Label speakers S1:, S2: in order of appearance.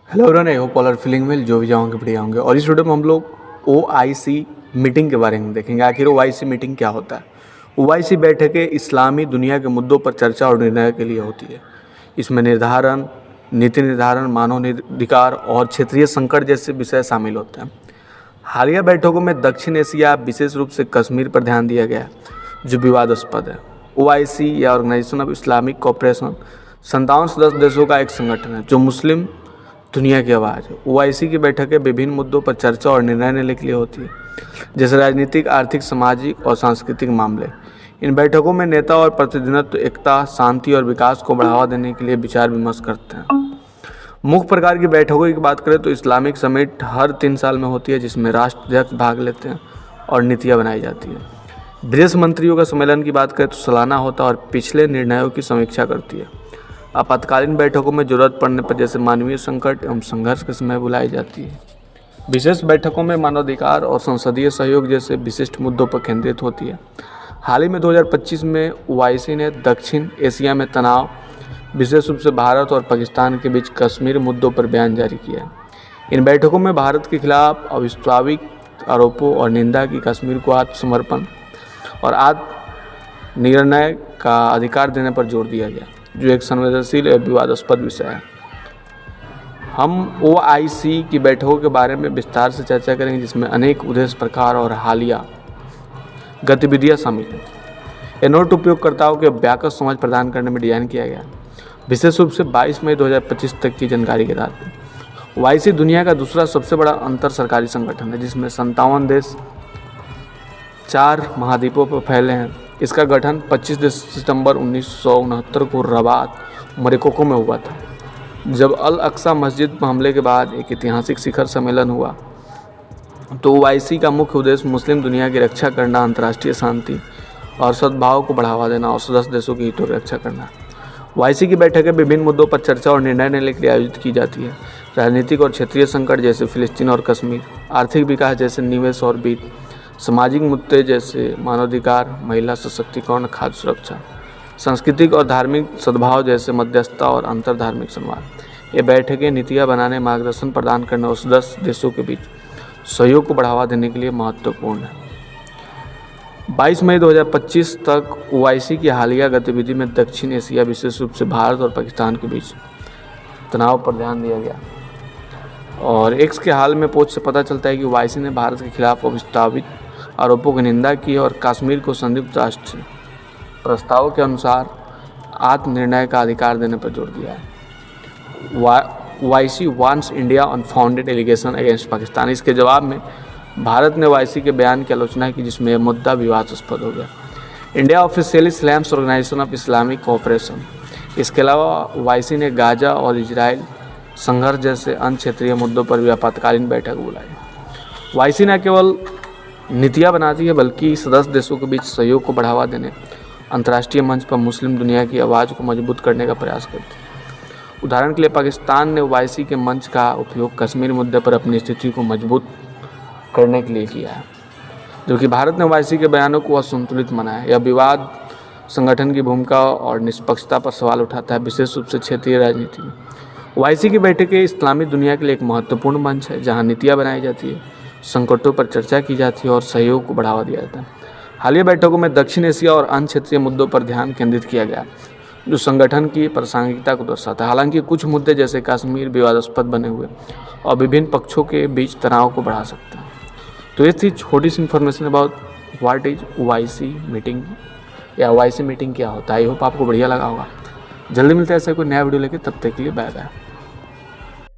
S1: Hello everyone, I hope all are feeling well. जो भी जाओगे बढ़िया होंगे। और इस वीडियो में हम लोग OIC मीटिंग के बारे में देखेंगे। आखिर OIC मीटिंग क्या होता है। OIC बैठकें इस्लामी दुनिया के मुद्दों पर चर्चा और निर्णय के लिए होती है। इसमें निर्धारण, नीति निर्धारण, मानवाधिकार और क्षेत्रीय संकट जैसे विषय शामिल होते हैं। हालिया बैठकों में दक्षिण एशिया, विशेष रूप से कश्मीर पर ध्यान दिया गया, जो विवादास्पद है। OIC या ऑर्गेनाइजेशन ऑफ इस्लामिक कोऑपरेशन 57 सदस्य देशों का एक संगठन है जो मुस्लिम दुनिया की आवाज़ है। OIC की बैठकें विभिन्न मुद्दों पर चर्चा और निर्णय लेने के लिए होती है, जैसे राजनीतिक, आर्थिक, सामाजिक और सांस्कृतिक मामले। इन बैठकों में नेता और प्रतिनिधित्व एकता, शांति और विकास को बढ़ावा देने के लिए विचार विमर्श करते हैं। मुख्य प्रकार की बैठकों की बात करें तो इस्लामिक समिट हर 3 साल में होती है, जिसमें राष्ट्राध्यक्ष भाग लेते हैं और नीतियाँ बनाई जाती है। विदेश मंत्रियों का सम्मेलन की बात करें तो सालाना होता है और पिछले निर्णयों की समीक्षा करती है। आपातकालीन बैठकों में जरूरत पड़ने पर, जैसे मानवीय संकट एवं संघर्ष के समय, बुलाई जाती है। विशेष बैठकों में मानवाधिकार और संसदीय सहयोग जैसे विशिष्ट मुद्दों पर केंद्रित होती है। हाल ही में 2025 में OIC ने दक्षिण एशिया में तनाव, विशेष रूप से भारत और पाकिस्तान के बीच कश्मीर मुद्दों पर बयान जारी किया है। इन बैठकों में भारत के खिलाफ अविस्वाभिक आरोपों और निंदा की, कश्मीर को आत्मसमर्पण और आत्मनिर्णय का अधिकार देने पर जोर दिया गया, जो एक संवेदनशील एवं विवादास्पद विषय है। हम OIC की बैठकों के बारे में विस्तार से चर्चा करेंगे, जिसमें अनेक उद्देश्य, प्रकार और हालिया गतिविधियां शामिल हैं। यह नोट उपयोगकर्ताओं के व्यापक समझ प्रदान करने में डिजाइन किया गया, विशेष रूप से 22 मई 2025 तक की जानकारी के आधार पर। OIC दुनिया का दूसरा सबसे बड़ा अंतर सरकारी संगठन है, जिसमें 57 देश 4 महाद्वीपों पर फैले हैं। इसका गठन 25 सितंबर 1969 को रबात, मोरक्को में हुआ था, जब अल अक्सा मस्जिद हमले के बाद एक ऐतिहासिक शिखर सम्मेलन हुआ। तो OIC का मुख्य उद्देश्य मुस्लिम दुनिया की रक्षा करना, अंतर्राष्ट्रीय शांति और सद्भाव को बढ़ावा देना और सदस्य देशों के हितों की रक्षा करना। OIC की बैठकें विभिन्न मुद्दों पर चर्चा और निर्णय लेने के लिए आयोजित की जाती है। राजनीतिक और क्षेत्रीय संकट जैसे फिलिस्तीन और कश्मीर, आर्थिक विकास जैसे निवेश और वित्त, सामाजिक मुद्दे जैसे मानवाधिकार, महिला सशक्तिकरण, खाद्य सुरक्षा, सांस्कृतिक और धार्मिक सद्भाव जैसे मध्यस्थता और अंतर्धार्मिक संवाद। ये बैठकें नीतियाँ बनाने, मार्गदर्शन प्रदान करने और सदस्य देशों के बीच सहयोग को बढ़ावा देने के लिए महत्वपूर्ण है। 22 मई 2025 तक OIC की हालिया गतिविधि में दक्षिण एशिया, विशेष रूप से भारत और पाकिस्तान के बीच तनाव पर ध्यान दिया गया। और एक्स के हाल में पोस्ट से पता चलता है कि OIC ने भारत के खिलाफ अविस्वाभिक आरोपों की निंदा की और कश्मीर को संयुक्त राष्ट्र प्रस्ताव के अनुसार आत्मनिर्णय का अधिकार देने पर जोर दिया है। OIC wants India unfounded allegation against Pakistan. इसके जवाब में भारत ने OIC के बयान की आलोचना की, जिसमें यह मुद्दा विवादास्पद हो गया। India officially slams Organisation of Islamic Cooperation. इसके अलावा OIC ने गाजा और इजराइल संघर्ष जैसे अन्य क्षेत्रीय मुद्दों पर भी आपातकालीन बैठक बुलाई। OIC न केवल नीतियाँ बनाती है, बल्कि सदस्य देशों के बीच सहयोग को बढ़ावा देने, अंतर्राष्ट्रीय मंच पर मुस्लिम दुनिया की आवाज़ को मजबूत करने का प्रयास करती है। उदाहरण के लिए पाकिस्तान ने OIC के मंच का उपयोग कश्मीर मुद्दे पर अपनी स्थिति को मजबूत करने के लिए किया है, जबकि भारत ने OIC के बयानों को असंतुलित माना है। यह विवाद संगठन की भूमिका और निष्पक्षता पर सवाल उठाता है, विशेष रूप से क्षेत्रीय राजनीति में। OIC की बैठकें इस्लामी दुनिया के लिए एक महत्वपूर्ण मंच है, जहाँ नीतियाँ बनाई जाती है, संकटों पर चर्चा की जाती है और सहयोग को बढ़ावा दिया जाता है। हालिया बैठकों में दक्षिण एशिया और अन्य क्षेत्रीय मुद्दों पर ध्यान केंद्रित किया गया, जो संगठन की प्रासंगिकता को दर्शाता है। हालांकि कुछ मुद्दे जैसे कश्मीर विवादास्पद बने हुए और विभिन्न पक्षों के बीच तनाव को बढ़ा सकते हैं। तो ये थी छोटी सी information about what is OIC meeting या OIC मीटिंग क्या होता है। आई होप आपको बढ़िया लगा होगा। जल्दी मिलते हैं ऐसे कोई नया वीडियो लेके, तब तक के लिए बाय बाय।